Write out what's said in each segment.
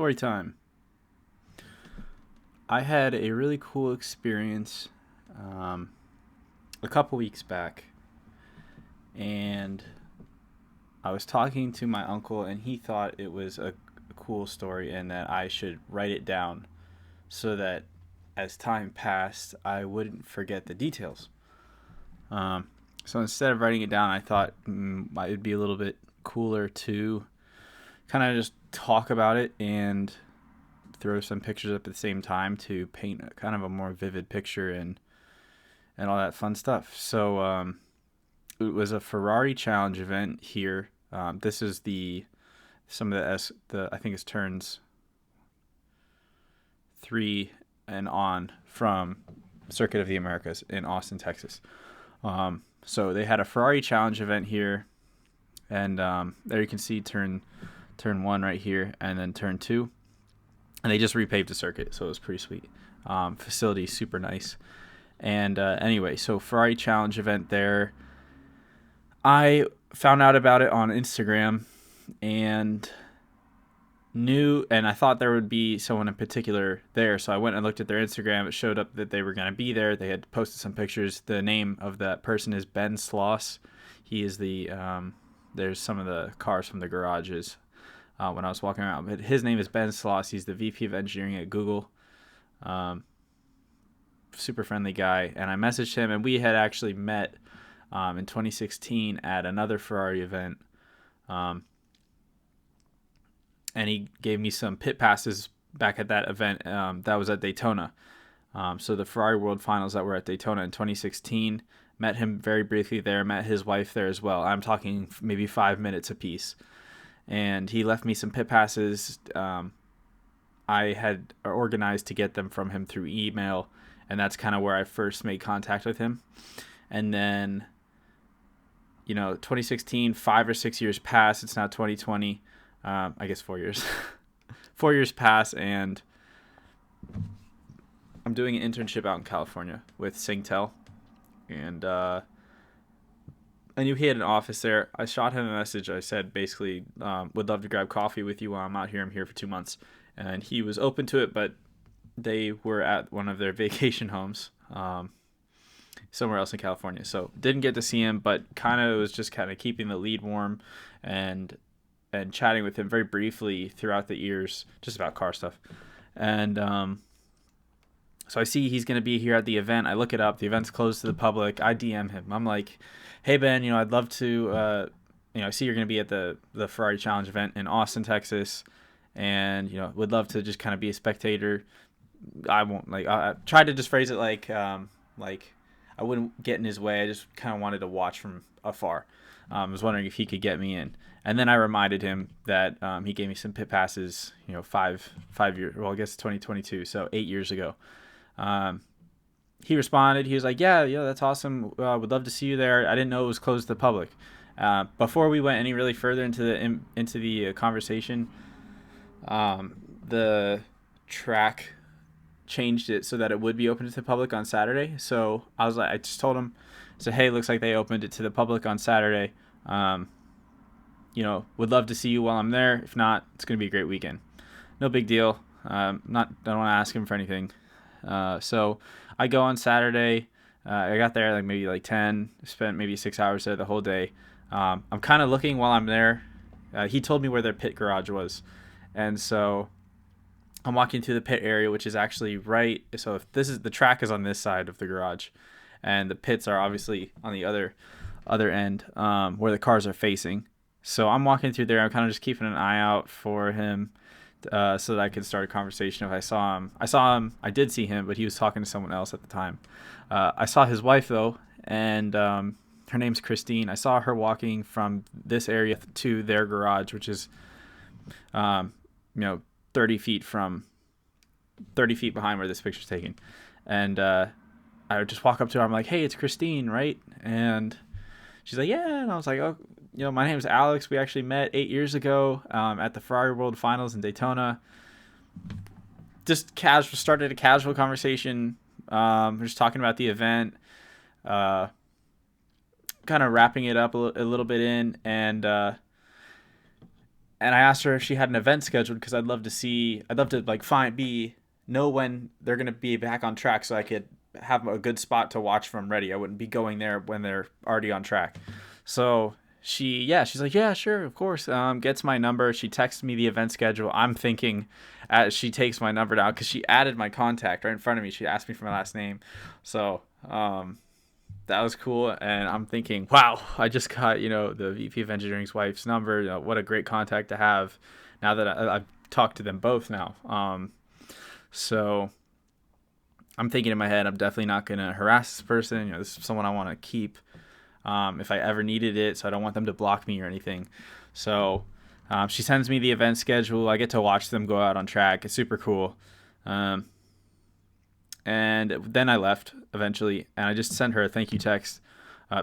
Story time. I had a really cool experience um, a couple weeks back, and I was talking to my uncle, and he thought it was a cool story and that I should write it down so that as time passed, I wouldn't forget the details. Um, so instead of writing it down, I thought it'd be a little bit cooler to kind of just talk about it and throw some pictures up at the same time to paint kind of a more vivid picture and all that fun stuff. So it was a Ferrari challenge event here. This is the some of the I think it's turns 3 and on from Circuit of the Americas in Austin, Texas. So they had a Ferrari challenge event here, and there you can see turn 1 right here, and then turn 2. And they just repaved the circuit, so it was pretty sweet. Facility super nice. And anyway, so Ferrari challenge event there. I found out about it on Instagram and I thought there would be someone in particular there, so I went and looked at their Instagram. It showed up that they were going to be there. They had posted some pictures. The name of that person is Ben Sloss. He is there's some of the cars from the garages when I was walking around. But his name is Ben Sloss. He's the VP of engineering at Google. Super friendly guy. And I messaged him, and we had actually met in 2016 at another Ferrari event. And he gave me some pit passes back at that event that was at Daytona. So the Ferrari World Finals that were at Daytona in 2016. Met him very briefly there. Met his wife there as well. I'm talking maybe 5 minutes apiece. And he left me some pit passes. I had organized to get them from him through email, and that's kind of where I first made contact with him. And then, 2016, 5 or 6 years pass. It's now 2020. I guess 4 years. 4 years pass, and I'm doing an internship out in California with Singtel. And I knew he had an office there. I shot him a message. I said, basically, would love to grab coffee with you while I'm out here. I'm here for 2 months. And he was open to it, but they were at one of their vacation homes somewhere else in California. So didn't get to see him, but kind of was just kind of keeping the lead warm and chatting with him very briefly throughout the years, just about car stuff. And so I see he's going to be here at the event. I look it up. The event's closed to the public. I DM him. I'm like, hey, Ben, I'd love to, I see you're going to be at the Ferrari Challenge event in Austin, Texas. And, would love to just kind of be a spectator. I won't, I tried to just phrase it like I wouldn't get in his way. I just kind of wanted to watch from afar. I was wondering if he could get me in. And then I reminded him that he gave me some pit passes, 5 years, well, I guess 2022, so 8 years ago. He responded. He was like, yeah, that's awesome. Would love to see you there. I didn't know it was closed to the public. Before we went any really further into the conversation, the track changed it so that it would be open to the public on Saturday. So I just told him, I said, hey, looks like they opened it to the public on Saturday. Would love to see you while I'm there. If not, it's going to be a great weekend. No big deal. Don't want to ask him for anything. So I go on Saturday. I got there maybe 10, spent maybe 6 hours there the whole day. I'm kind of looking while I'm there. He told me where their pit garage was. And so I'm walking through the pit area, which is actually right. So if the track is on this side of the garage, and the pits are obviously on the other end, where the cars are facing. So I'm walking through there. I'm kind of just keeping an eye out for him, so that I could start a conversation if I saw him. I did see him, but he was talking to someone else at the time. I saw his wife though, and her name's Christine. I saw her walking from this area to their garage, which is 30 feet behind where this picture's taken. And I would just walk up to her. I'm like, hey, it's Christine, right? And she's like, yeah. And I was like, oh, my name is Alex. We actually met 8 years ago at the Ferrari World Finals in Daytona. Just started a casual conversation. We're just talking about the event, kind of wrapping it up a little bit in. And and I asked her if she had an event scheduled because I'd love to like know when they're gonna be back on track so I could have a good spot to watch from ready. I wouldn't be going there when they're already on track. So she's like, yeah, sure, of course. Gets my number. She texts me the event schedule. I'm thinking, as she takes my number down because she added my contact right in front of me. She asked me for my last name, so that was cool. And I'm thinking, wow, I just got the VP of Engineering's wife's number. What a great contact to have. Now that I've talked to them both now, so I'm thinking in my head, I'm definitely not gonna harass this person. This is someone I want to keep. If I ever needed it, so I don't want them to block me or anything. So she sends me the event schedule. I get to watch them go out on track. It's super cool. And then I left eventually, and I just sent her a thank you text,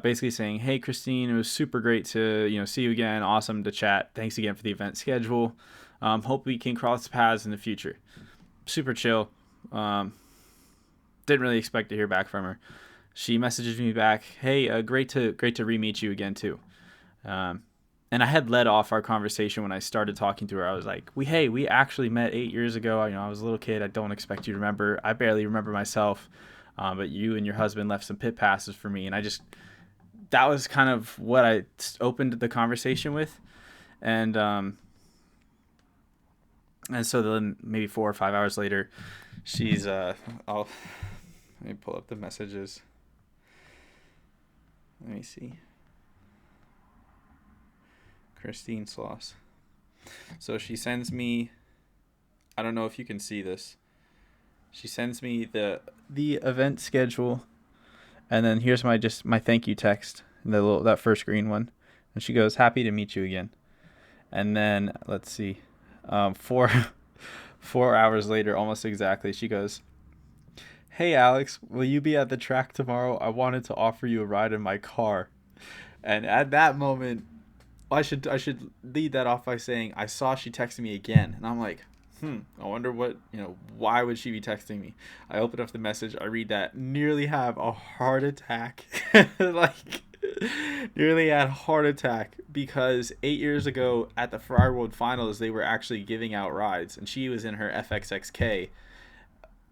basically saying, "Hey, Christine, it was super great to see you again. Awesome to chat. Thanks again for the event schedule. Hope we can cross paths in the future." Super chill. Didn't really expect to hear back from her. She messages me back, "Hey, great to re-meet you again too." And I had led off our conversation when I started talking to her. I was like, we actually met 8 years ago. I was a little kid. I don't expect you to remember. I barely remember myself. But you and your husband left some pit passes for me. And that was kind of what I opened the conversation with. And so then maybe 4 or 5 hours later, she's, let me pull up the messages. Let me see. Christine Sloss. So she sends me, I don't know if you can see this. She sends me the event schedule, and then here's my thank you text, that first green one. And she goes, "Happy to meet you again." And then let's see, 4 hours later, almost exactly, she goes, "Hey Alex, will you be at the track tomorrow? I wanted to offer you a ride in my car." And at that moment, I should lead that off by saying I saw she texted me again, and I'm like, I wonder why would she be texting me? I open up the message, I read that, nearly have a heart attack. Like, nearly had a heart attack because 8 years ago at the Ferrari World Finals, they were actually giving out rides, and she was in her FXXK,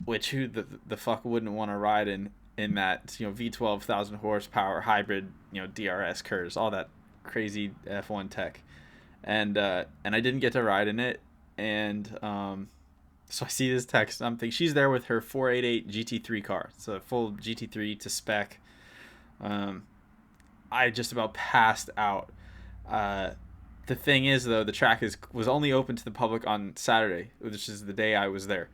which who the fuck wouldn't want to ride in that V12 1,000 horsepower hybrid DRS curves, all that crazy F1 tech, and I didn't get to ride in it, and so I see this text. I'm thinking she's there with her 488 GT3 car. It's a full GT3 to spec. I just about passed out. The thing is, though, the track was only open to the public on Saturday, which is the day I was there.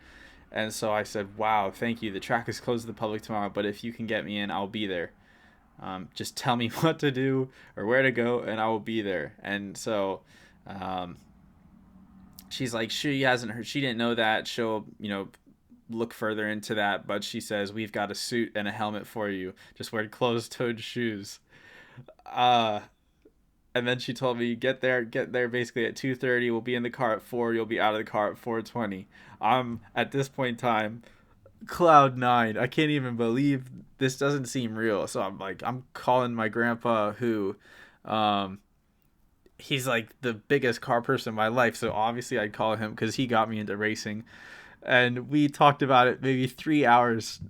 And so I said, "Wow, thank you. The track is closed to the public tomorrow, but if you can get me in, I'll be there. Just tell me what to do or where to go, and I will be there." And so she's like, she hasn't heard. She didn't know that. She'll, look further into that. But she says, "We've got a suit and a helmet for you. Just wear closed-toed shoes." And then she told me, get there basically at 2:30. We'll be in the car at 4. You'll be out of the car at 4:20. I'm at this point in time, cloud nine. I can't even believe this doesn't seem real. So I'm calling my grandpa, who, he's like the biggest car person in my life. So obviously I'd call him because he got me into racing, and we talked about it maybe 3 hours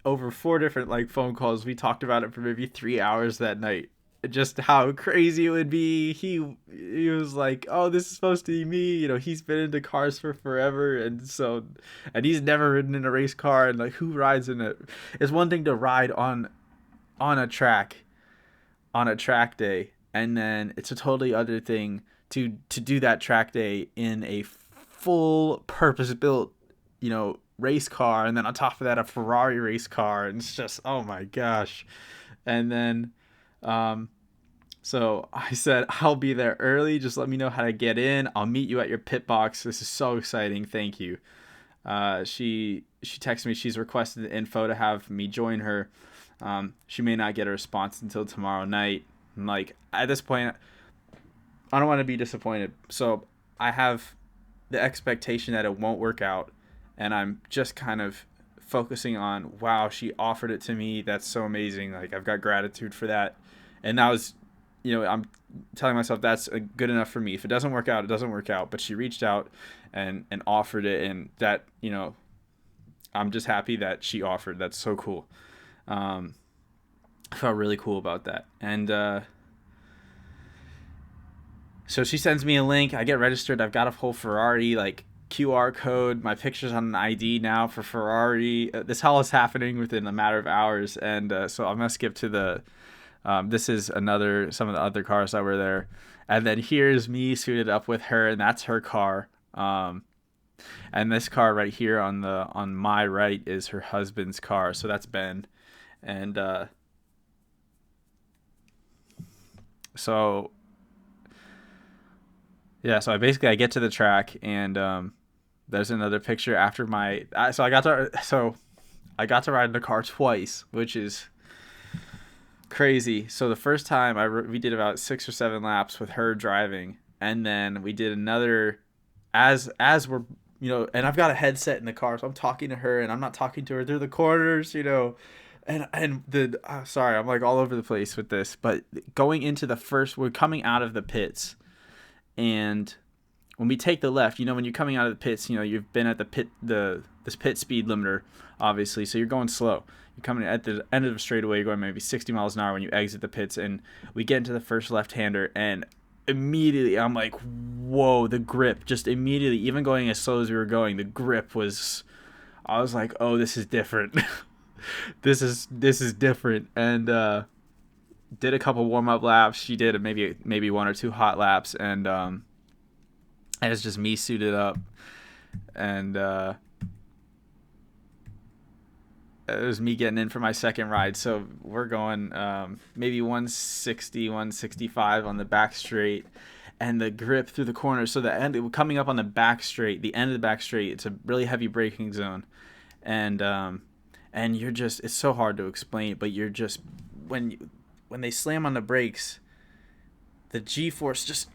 over 4 different phone calls. We talked about it for maybe 3 hours that night. Just how crazy it would be. He was like, "Oh, this is supposed to be me." He's been into cars for forever, and he's never ridden in a race car. And who rides in it? It's one thing to ride on a track day, and then it's a totally other thing to do that track day in a full purpose built race car, and then on top of that a Ferrari race car, and it's just, oh my gosh. And then so I said, "I'll be there early. Just let me know how to get in. I'll meet you at your pit box. This is so exciting. Thank you." She texted me. She's requested the info to have me join her. She may not get a response until tomorrow night. And at this point, I don't want to be disappointed. So I have the expectation that it won't work out, and I'm just kind of focusing on, wow, she offered it to me. That's so amazing. I've got gratitude for that. And that was I'm telling myself that's good enough for me. If it doesn't work out, it doesn't work out. But she reached out and offered it, and that, I'm just happy that she offered. That's so cool. Um, I felt really cool about that. And so she sends me a link. I get registered. I've got a whole Ferrari like QR code. My picture's on an ID now for Ferrari. This all is happening within a matter of hours. And so I'm gonna skip to the. This is some of the other cars that were there, and then here's me suited up with her, and that's her car. And this car right here on my right is her husband's car. So that's Ben, and so yeah. So I get to the track, and there's another picture after so I got to ride in the car twice, which is crazy. So the first time we did about 6 or 7 laps with her driving, and then we did another as we're and I've got a headset in the car, so I'm talking to her, and I'm not talking to her through the corners, and the sorry, I'm like all over the place with this, but going into we're coming out of the pits, and when we take the left, when you're coming out of the pits, you've been at this pit speed limiter, obviously, so you're going slow. You're coming at the end of the straightaway, you're going maybe 60 miles an hour when you exit the pits, and we get into the first left-hander, and immediately I'm like, whoa, the grip, just immediately, even going as slow as we were going, the grip I was like, oh, this is different. this is different. And did a couple warm-up laps. She did maybe 1 or 2 hot laps, and it was just me suited up, and it was me getting in for my second ride. So we're going maybe 160, 165 on the back straight, and the grip through the corners. So coming up on the back straight, the end of the back straight, it's a really heavy braking zone, and you're just, it's so hard to explain, but you're just, when they slam on the brakes, the G-force just,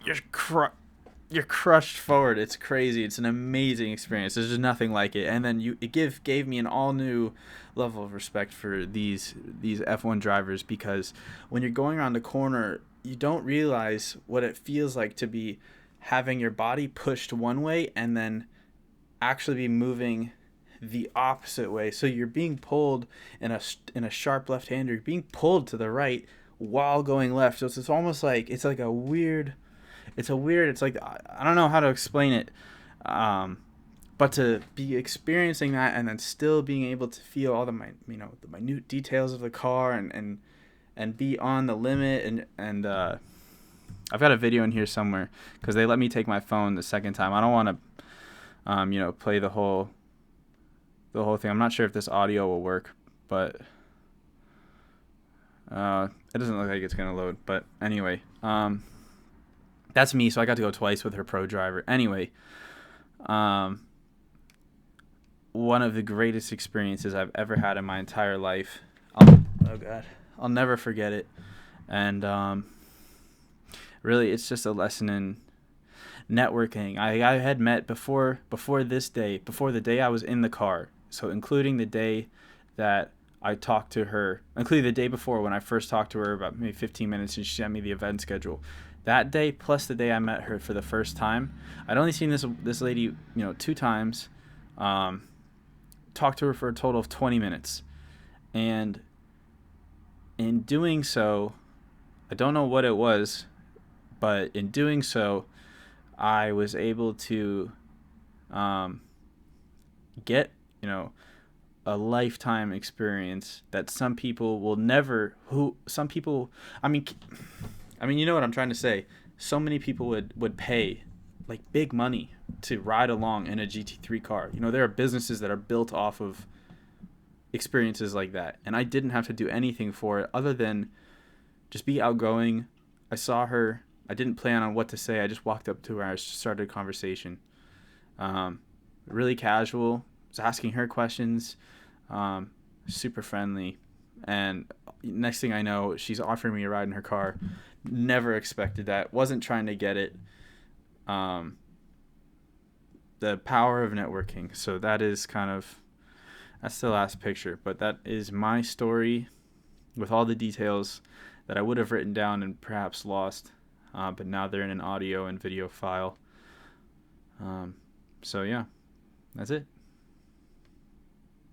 you're crushed forward. It's crazy. It's an amazing experience. There's just nothing like it. And then it gave me an all new level of respect for these F1 drivers, because when you're going around the corner, you don't realize what it feels like to be having your body pushed one way and then actually be moving the opposite way. So you're being pulled in a sharp left-hander. You're being pulled to the right while going left. So it's almost like it's like it's like, I don't know how to explain it, but to be experiencing that and then still being able to feel all the minute details of the car, and be on the limit, and I've got a video in here somewhere, because they let me take my phone the second time. I don't want to play the whole thing. I'm not sure if this audio will work, but it doesn't look like it's gonna load. But anyway, that's me. So I got to go twice with her pro driver. Anyway, one of the greatest experiences I've ever had in my entire life. I'll never forget it. And really, it's just a lesson in networking. I had met before this day, before the day I was in the car. So including the day that I talked to her, including the day before when I first talked to her about maybe 15 minutes, and she sent me the event schedule. That day plus the day I met her for the first time. I'd only seen this lady 2 times. Talked to her for a total of 20 minutes. And in doing so, I don't know what it was, but in doing so, I was able to get a lifetime experience that some people will never. I mean, you know what I'm trying to say. So many people would pay like big money to ride along in a GT3 car. There are businesses that are built off of experiences like that, and I didn't have to do anything for it other than just be outgoing. I saw her. I didn't plan on what to say. I just walked up to her. I just started a conversation. Really casual. Was asking her questions. Super friendly. And next thing I know, she's offering me a ride in her car. Never expected that. Wasn't trying to get it. The power of networking. So that's the last picture. But that is my story with all the details. that I would have written down and perhaps lost, but now they're in an audio and video file. So yeah, that's it.